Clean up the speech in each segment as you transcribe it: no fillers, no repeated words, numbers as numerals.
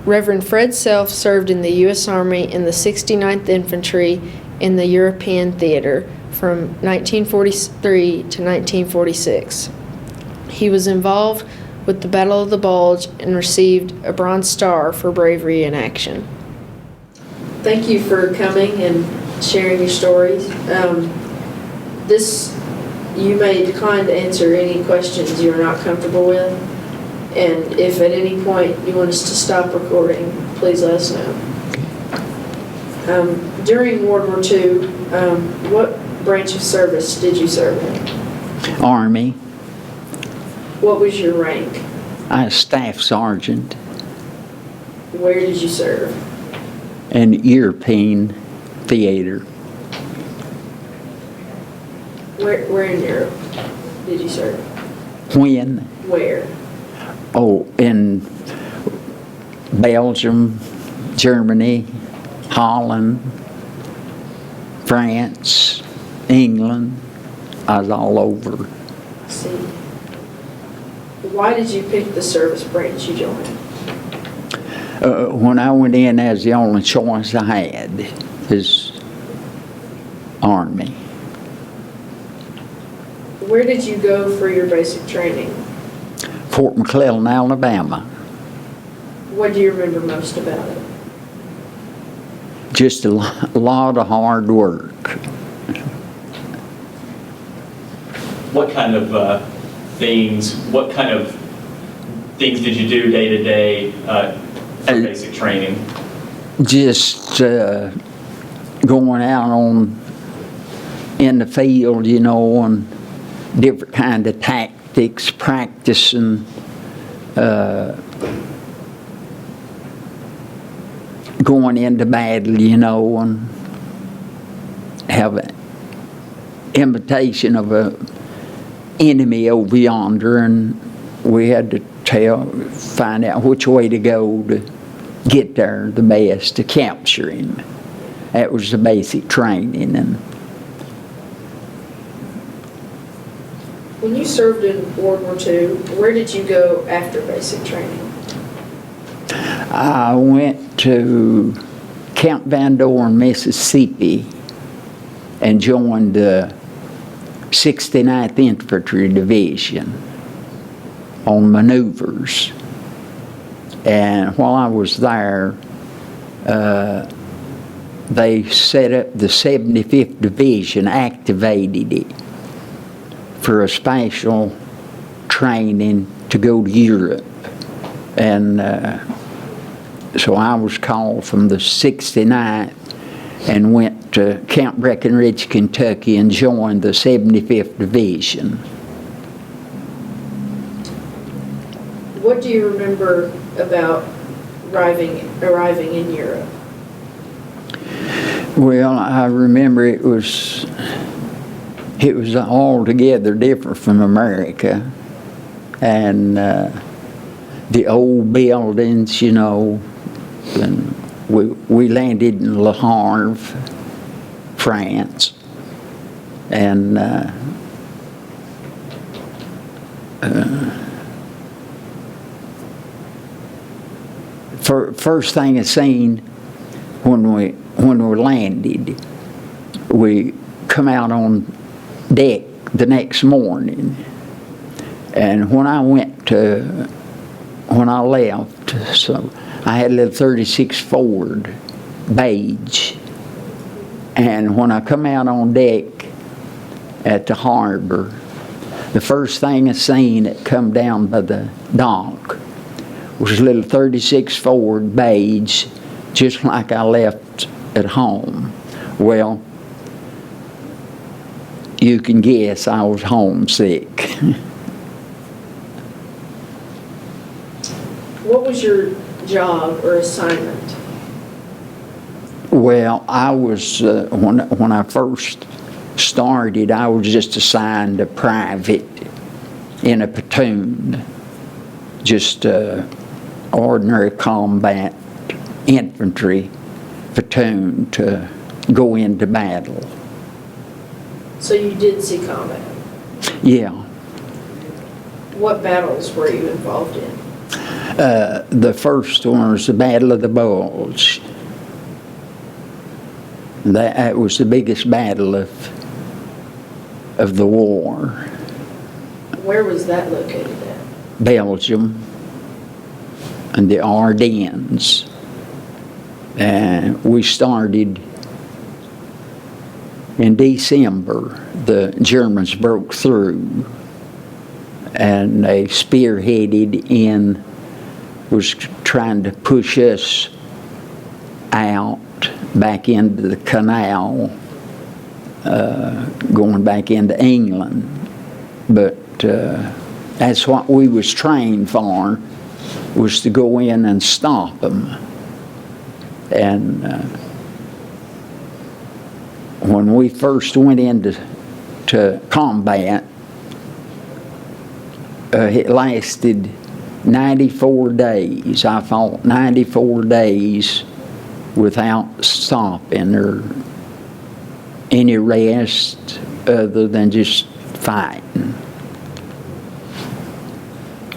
Reverend Fred Self served in the U.S. Army in the 69th Infantry in the European Theater from 1943 to 1946. He was involved with the Battle of the Bulge and received a Bronze Star for bravery in action. Thank you for coming and sharing your stories. You may decline to answer any questions you're not comfortable with, and if at any point you want us to stop recording, please let us know. During World War II, what branch of service did you serve in? Army. What was your rank? I was staff sergeant Where did you serve? in European theater. Where in Europe did you serve? When? Where? Oh, in Belgium, Germany, Holland, France, England. I was all over. I see. Why did you pick the service branch you joined? When I went in, that was the only choice I had, is Army. Where did you go for your basic training? Fort McClellan, Alabama. What do you remember most about it? Just a lot of hard work. What kind of things did you do day to day for basic training? Just going out in the field, you know, on different kind of tactics, practicing, going into battle, you know, and have an invitation of a enemy over yonder, and we had to find out which way to go to get there the best, to capture him. That was the basic training. And when you served in World War II, where did you go after basic training? I went to Camp Van Dorn, Mississippi, and joined the 69th Infantry Division on maneuvers. And while I was there, they set up the 75th Division, activated it for a special training to go to Europe. And so I was called from the 69th and went to Camp Breckenridge, Kentucky, and joined the 75th Division. What do you remember about arriving in Europe? Well, I remember it was altogether different from America, and the old buildings, you know. And we landed in Le Havre, France, and first thing I seen when we landed, we come out on deck the next morning, and when I left, so I had a little 36 Ford beige, and when I come out on deck at the harbor, the first thing I seen that come down by the dock was a little 36 Ford beige, just like I left at home. Well, you can guess I was homesick. What was your job or assignment? Well, I was, when I first started, I was just assigned a private in a platoon, just ordinary combat infantry platoon to go into battle. So you did see combat? Yeah. What battles were you involved in? The first one was the Battle of the Bulge. That was the biggest battle of the war. Where was that located at? Belgium and the Ardennes. And we started in December. The Germans broke through, and they spearheaded in, was trying to push us out back into the canal, going back into England. But that's what we was trained for, was to go in and stop them. And when we first went into combat, it lasted 94 days. I fought 94 days without stopping or any rest other than just fighting.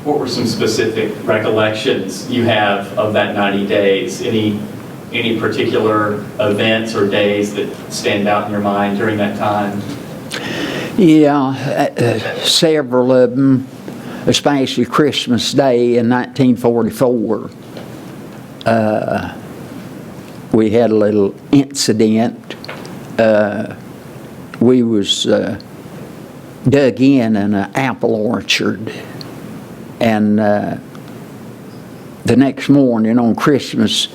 What were some specific recollections you have of that 90 days? Any particular events or days that stand out in your mind during that time? Yeah, several of them, especially Christmas Day in 1944. We had a little incident. We was dug in an apple orchard, and the next morning, on Christmas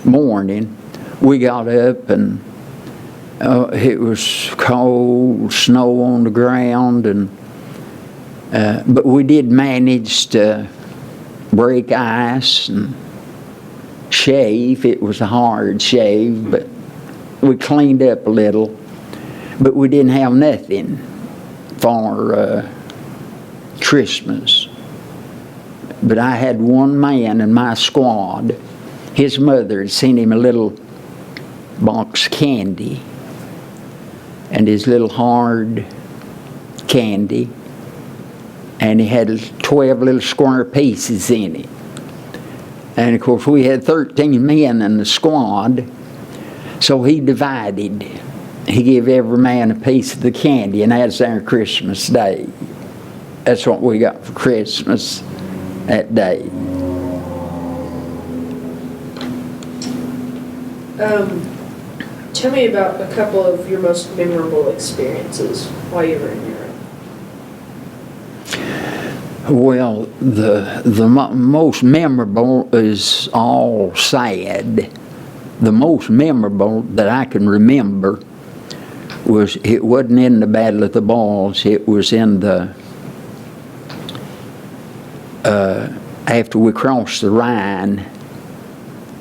morning, we got up and it was cold, snow on the ground, and but we did manage to break ice and shave. It was a hard shave, but we cleaned up a little. But we didn't have nothing for Christmas. But I had one man in my squad. His mother had sent him a little box of candy, and his little hard candy, and he had 12 little square pieces in it. And of course we had 13 men in the squad, so he divided. He gave every man a piece of the candy, and that's our Christmas Day. That's what we got for Christmas that day. Tell me about a couple of your most memorable experiences while you were in Europe. Well, the most memorable is all sad. The most memorable that I can remember was, it wasn't in the Battle of the Bulge, it was in the, after we crossed the Rhine,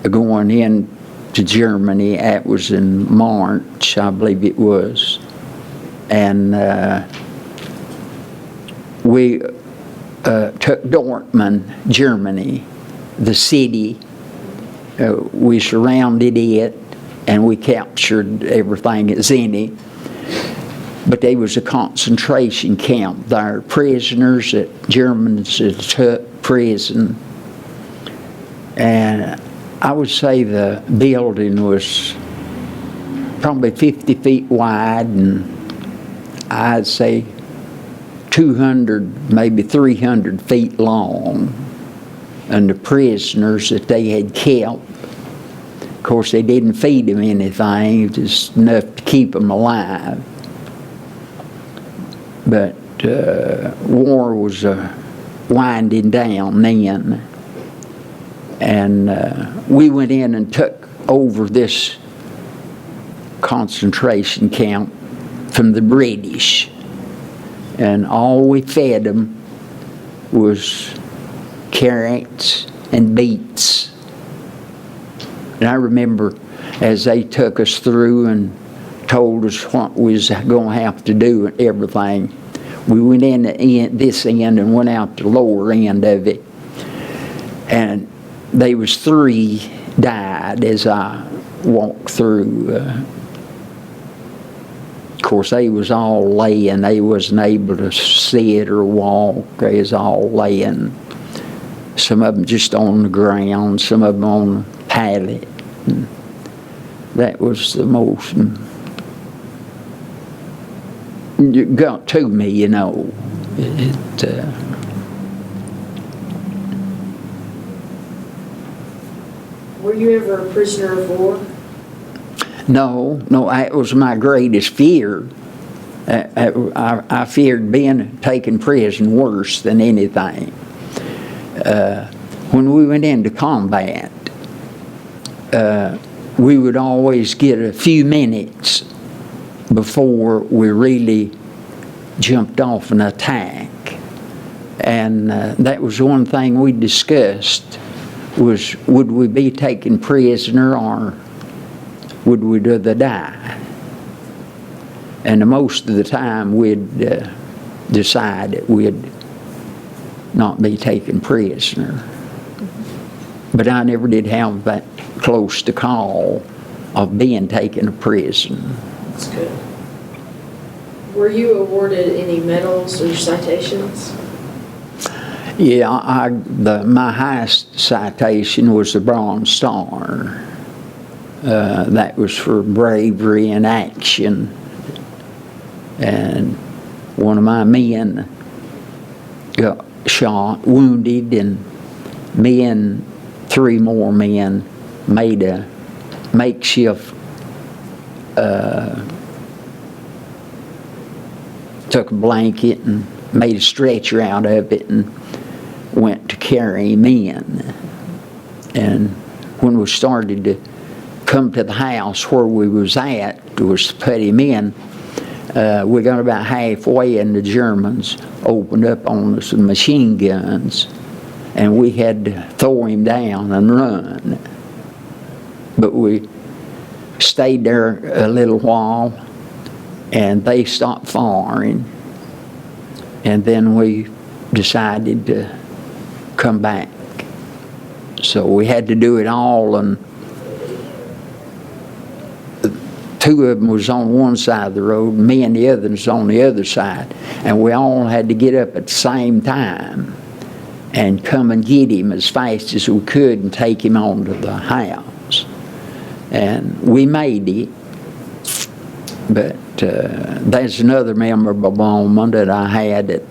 going in to Germany. That was in March, I believe it was. And we took Dortmund, Germany, the city. We surrounded it, and we captured everything that's in it. But there was a concentration camp there, prisoners that Germans had took prison. And I would say the building was probably 50 feet wide, and I'd say 200, maybe 300 feet long. And the prisoners that they had kept, of course they didn't feed them anything, just enough to keep them alive. But war was winding down then. And we went in and took over this concentration camp from the British. And all we fed them was carrots and beets. And I remember as they took us through and told us what we was going to have to do and everything, we went in this end and went out the lower end of it. And there was 3 died as I walked through. Of course, they was all laying. They wasn't able to sit or walk. They was all laying. some of them just on the ground, some of them on a pallet. And that was the most got to me, you know. Were you ever a prisoner of war? No, that was my greatest fear. I feared being taken prison worse than anything. When we went into combat, we would always get a few minutes before we really jumped off an attack. And that was one thing we discussed, was would we be taken prisoner or would we rather die? And most of the time we'd decide that we'd not be taken prisoner. But I never did have that close to call of being taken to prison. That's good. Were you awarded any medals or citations? Yeah, my highest citation was the Bronze Star. That was for bravery in action. And one of my men got shot, wounded, and me and 3 more men made a makeshift, took a blanket and made a stretcher out of it and went to carry him in. And when we started to come to the house where we was at, was to put him in, we got about halfway and the Germans opened up on us with machine guns, and we had to throw him down and run. But we stayed there a little while, and they stopped firing, and then we decided to come back. So we had to do it all, and 2 of them was on one side of the road, me and the other was on the other side, and we all had to get up at the same time and come and get him as fast as we could and take him on to the house. And we made it, but there's another memorable moment that I had that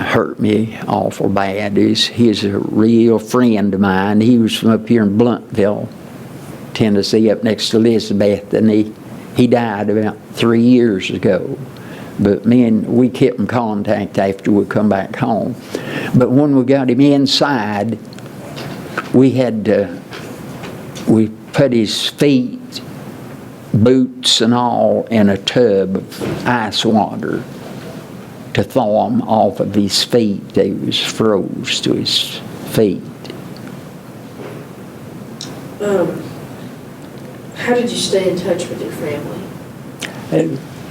hurt me awful bad. He's a real friend of mine. He was from up here in Blountville, Tennessee, up next to Elizabeth, and he died about 3 years ago. But we kept in contact after we come back home. But when we got him inside, we put his feet, boots and all, in a tub of ice water to thaw him off of his feet. He was froze to his feet. How did you stay in touch with your family?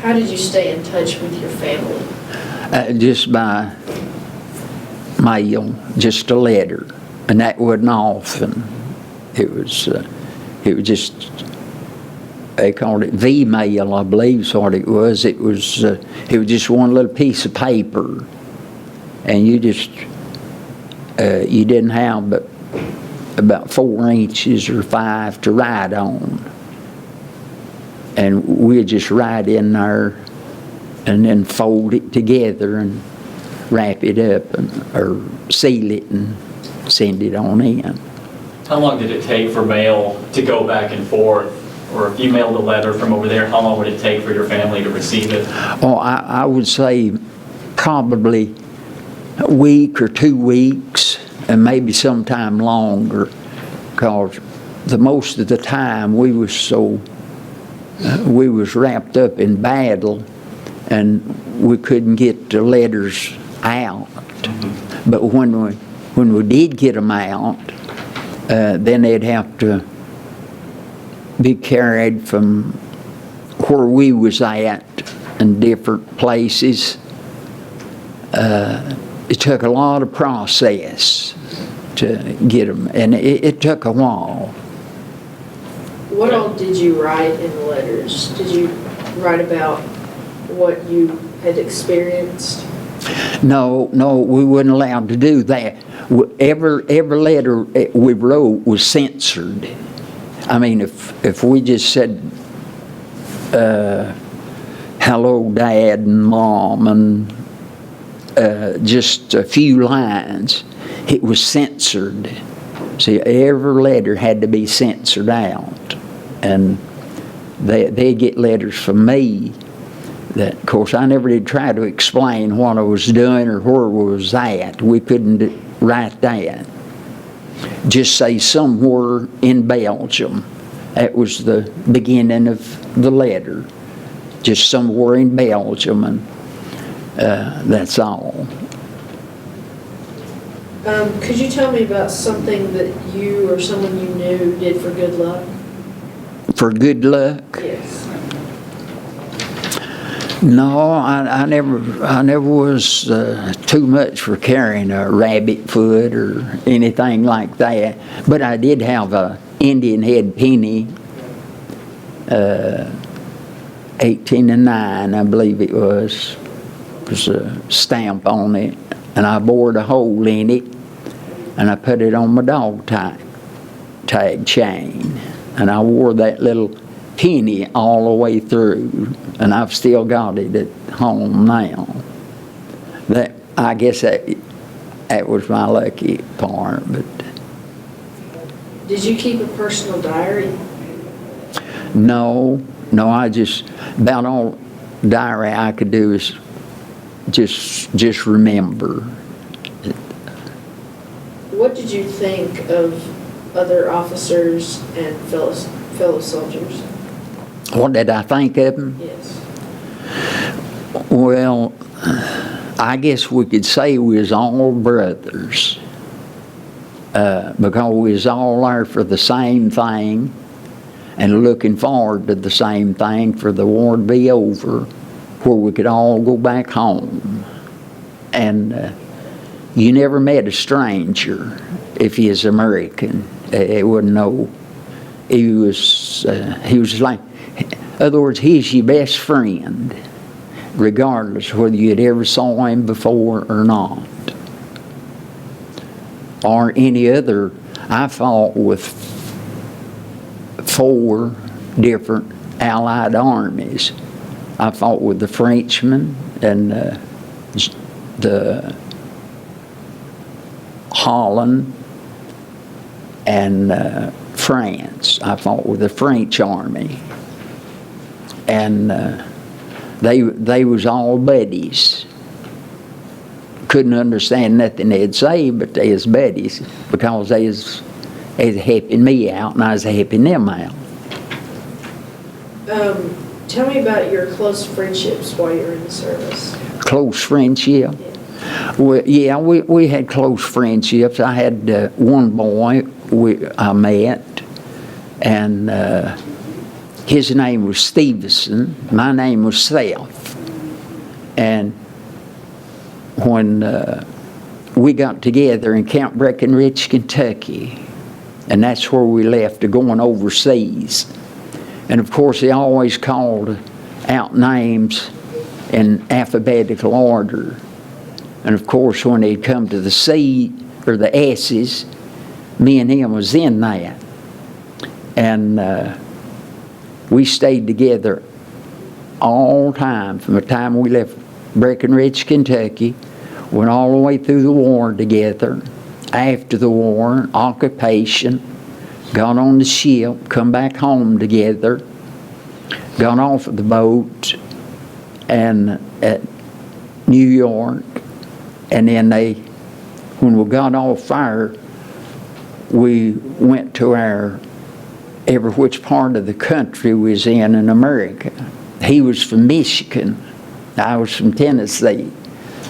How did you stay in touch with your family? Just by mail, just a letter, and that wasn't often. It was just, they called it V-mail, I believe is what it was. It was just one little piece of paper, and you didn't have but about 4 inches or 5 to write on. And we'd just write in there and then fold it together and wrap it up or seal it and send it on in. How long did it take for mail to go back and forth? Or if you mailed a letter from over there, how long would it take for your family to receive it? Oh, I would say probably a week or 2 weeks, and maybe sometime longer, because the most of the time we was wrapped up in battle, and we couldn't get the letters out. Mm-hmm. But when we did get them out, then they'd have to be carried from where we was at in different places. It took a lot of process to get them, and it took a while. What all did you write in the letters? Did you write about what you had experienced? No, we weren't allowed to do that. Every letter we wrote was censored. I mean, if we just said, hello, Dad and Mom, and just a few lines, it was censored. See, every letter had to be censored out. And they get letters from me that, of course, I never did try to explain what I was doing or where we was at. We couldn't write that. Just say somewhere in Belgium. That was the beginning of the letter. Just somewhere in Belgium, and that's all. Could you tell me about something that you or someone you knew did for good luck? For good luck? Yes. No, I never was too much for carrying a rabbit foot or anything like that. But I did have a Indian head penny, 18 and 9, I believe it was. There's a stamp on it, and I bored a hole in it, and I put it on my dog tag chain, and I wore that little penny all the way through, and I've still got it at home now. I guess that was my lucky part. But did you keep a personal diary? no, I just about all diary I could do is just remember. What did you think of other officers and fellow soldiers? What did I think of them? Yes. Well, I guess we could say we was all brothers, because we was all there for the same thing and looking forward to the same thing for the war to be over, where we could all go back home. And you never met a stranger if he is American. He wouldn't know. He was like, in other words, he's your best friend, regardless whether you'd ever saw him before or not. Or any other. I fought with 4 different Allied armies. I fought with the Frenchmen and the Holland and France. I fought with the French army, and they was all buddies. Couldn't understand nothing they'd say, but they was buddies because they was helping me out and I was helping them out. Tell me about your close friendships while you were in the service. Close friendship? Yeah. Well, yeah, we had close friendships. I had one boy I met, and his name was Stevenson. My name was Self. And when we got together in Camp Breckenridge, Kentucky, and that's where we left to going overseas. And of course, they always called out names in alphabetical order. And of course, when they'd come to the C or the S's, me and him was in that. And we stayed together all the time, from the time we left Breckenridge, Kentucky, went all the way through the war together. After the war, occupation, got on the ship, come back home together, got off of the boat and at New York, and then when we got off fire, we went to every which part of the country we was in America. He was from Michigan, I was from Tennessee,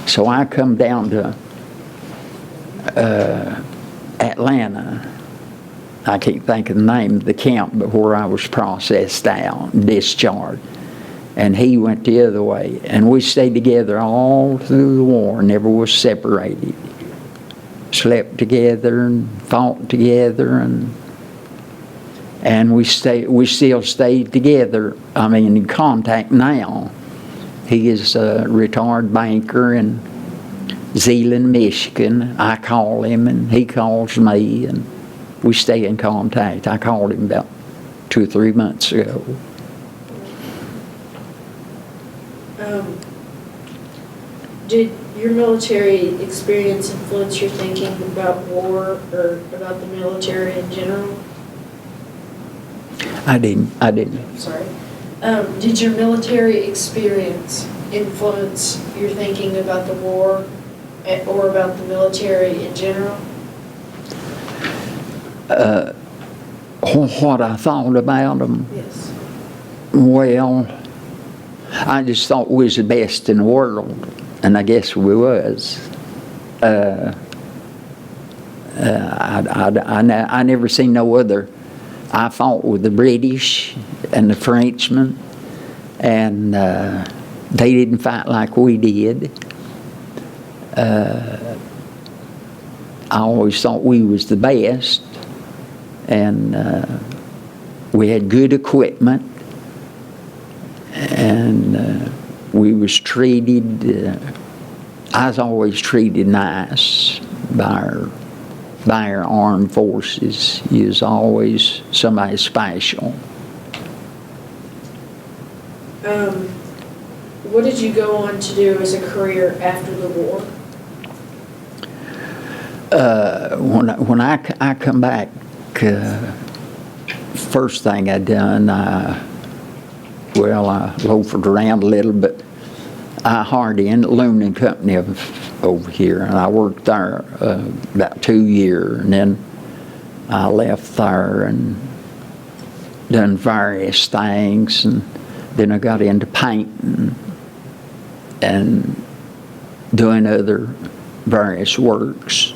so I come down to Atlanta. I can't think of the name of the camp, but where I was processed out and discharged. And he went the other way. And we stayed together all through the war, never was separated. Slept together and fought together, and we still stayed together. I mean, in contact now. He is a retired banker, and Zeeland, Michigan. I call him and he calls me, and we stay in contact. I called him about 2 or 3 months ago. Did your military experience influence your thinking about war or about the military in general? I didn't. Sorry. Did your military experience influence your thinking about the war or about the military in general? What I thought about them? Yes. Well, I just thought we was the best in the world, and I guess we was. I never seen no other. I fought with the British and the Frenchmen, and they didn't fight like we did. I always thought we was the best, and we had good equipment, and we was treated, I was always treated nice by our armed forces. You was always somebody special. What did you go on to do as a career after the war? When I come back, first thing I done, I loafed around a little, but I hired in the Aluminum Company over here, and I worked there about 2 years, and then I left there and done various things, and then I got into painting and doing other various works,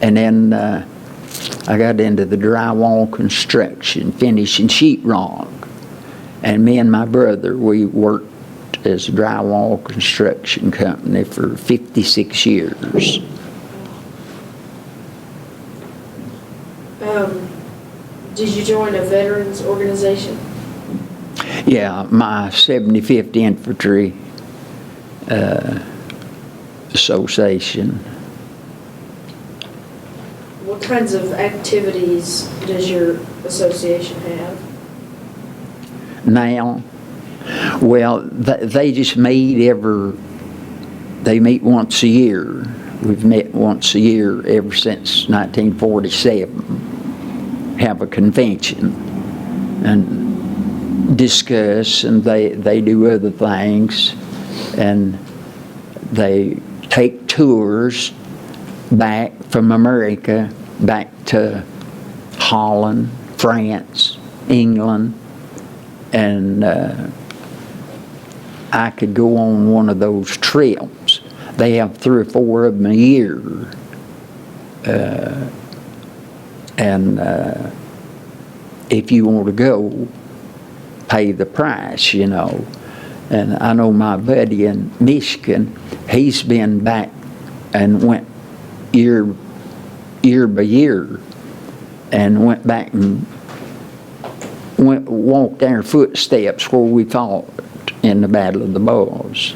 and then I got into the drywall construction, finishing sheetrock, and me and my brother, we worked as a drywall construction company for 56 years. Did you join a veterans organization? Yeah, my 75th Infantry Association. What kinds of activities does your association have? Now, well, they just meet they meet once a year. We've met once a year ever since 1947. Have a convention and discuss, and they do other things, and they take tours back from America, back to Holland, France, England, and I could go on one of those trips. They have 3 or 4 of them a year. If you want to go, pay the price, you know. And I know my buddy in Michigan, he's been back and went year by year, and went back and walked our footsteps where we fought in the Battle of the Bulge.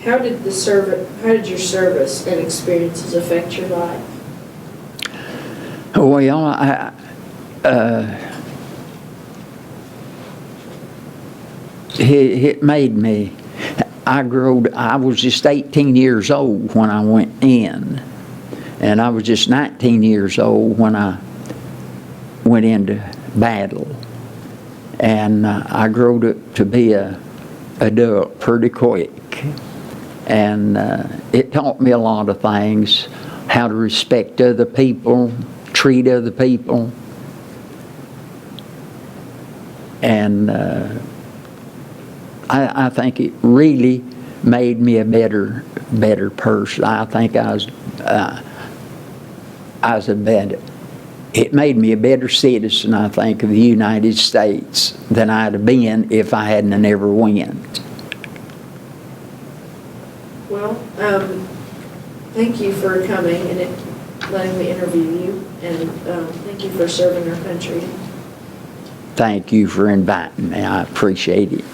How did your service and experiences affect your life? Well, it made me. I was just 18 years old when I went in, and I was just 19 years old when I went into battle, and I grew up to be a adult pretty quick, and it taught me a lot of things, how to respect other people, treat other people, and I think it really made me a better person. I think I was a better. It made me a better citizen, I think, of the United States than I'd have been if I hadn't never went. Well, thank you for coming and letting me interview you, and thank you for serving our country. Thank you for inviting me. I appreciate it.